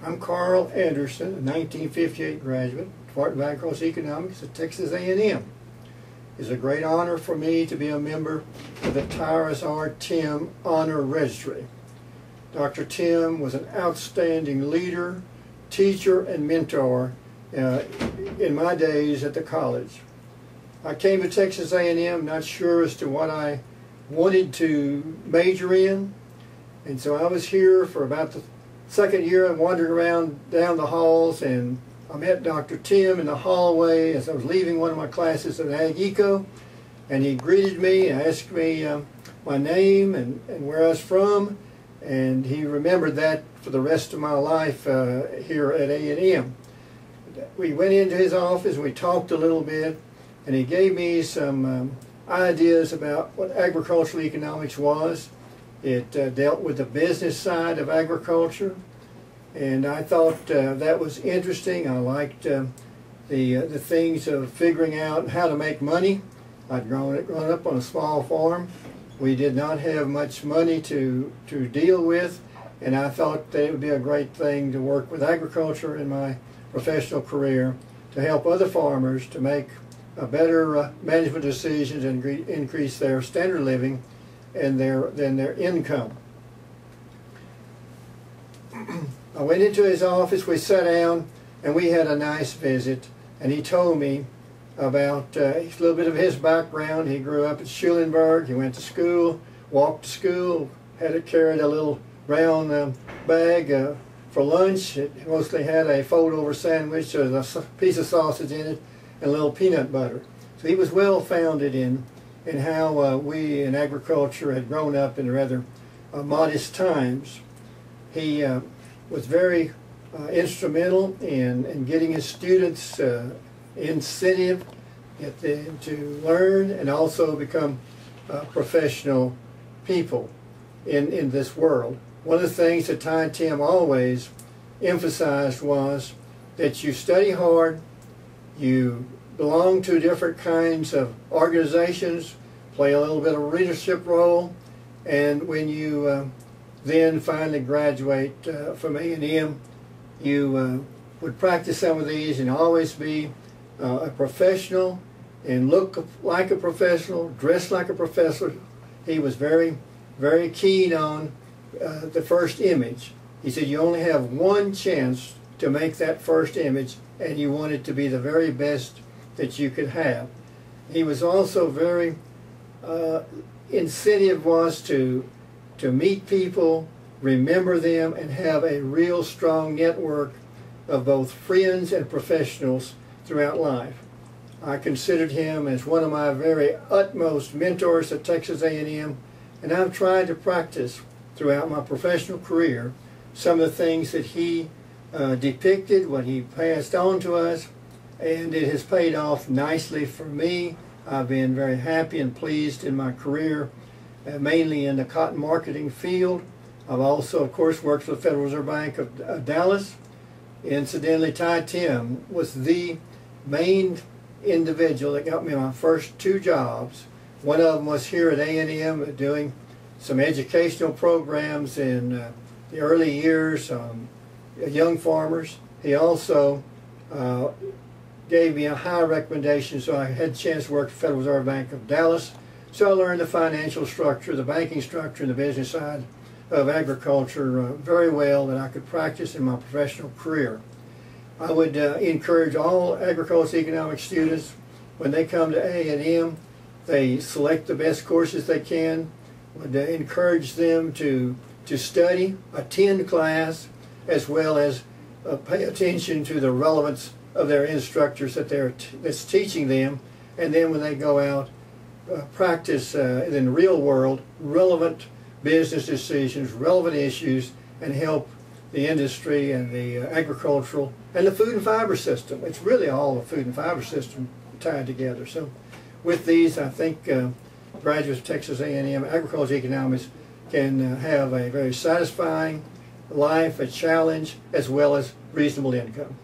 I'm Carl Anderson, a 1958 graduate, Department of Agricultural Economics at Texas A&M. It's a great honor for me to be a member of the Tyrus R. Timm Honor Registry. Dr. Timm was an outstanding leader, teacher, and mentor in my days at the college. I came to Texas A&M not sure as to what I wanted to major in, and so I was here for about the second year and wandered around down the halls, and I met Dr. Timm in the hallway as I was leaving one of my classes at Ag Eco, and he greeted me and asked me my name and where I was from, and he remembered that for the rest of my life here at A&M. We went into his office, we talked a little bit, and he gave me some ideas about what agricultural economics was. It dealt with the business side of agriculture, and I thought that was interesting. I liked the things of figuring out how to make money. I'd grown up on a small farm. We did not have much money to deal with, and I thought that it would be a great thing to work with agriculture in my professional career to help other farmers to make better management decisions and increase their standard of living and their income. I went into his office, we sat down, and we had a nice visit, and he told me about a little bit of his background. He grew up at Schulenburg, he went to school, walked to school, carried a little brown bag for lunch. It mostly had a fold-over sandwich with a piece of sausage in it and a little peanut butter. So he was well-founded in how we in agriculture had grown up in rather modest times. He was very instrumental in getting his students incentive to learn and also become professional people in this world. One of the things that Timm always emphasized was that you study hard, you belong to different kinds of organizations, play a little bit of a leadership role, and when you then finally graduate from A&M, you would practice some of these and always be a professional and look like a professional, dress like a professor. He was very, very keen on the first image. He said you only have one chance to make that first image, and you want it to be the very best that you could have. He was also very incentive was to meet people, remember them, and have a real strong network of both friends and professionals throughout life. I considered him as one of my very utmost mentors at Texas A&M, and I've tried to practice throughout my professional career some of the things that he depicted, what he passed on to us, and it has paid off nicely for me. I've been very happy and pleased in my career, mainly in the cotton marketing field. I've also, of course, worked for the Federal Reserve Bank of Dallas. Incidentally, Timm was the main individual that got me my first two jobs. One of them was here at A&M doing some educational programs in the early years on young farmers. He also gave me a high recommendation, so I had a chance to work at the Federal Reserve Bank of Dallas. So I learned the financial structure, the banking structure, and the business side of agriculture very well that I could practice in my professional career. I would encourage all agricultural economics students, when they come to A&M, they select the best courses they can. Would encourage them to study, attend class, as well as pay attention to the relevance of their instructors that's teaching them, and then when they go out, practice in the real world relevant business decisions, relevant issues, and help the industry and the agricultural and the food and fiber system. It's really all the food and fiber system tied together. So with these, I think graduates of Texas A&M agricultural economics can have a very satisfying life, a challenge, as well as reasonable income.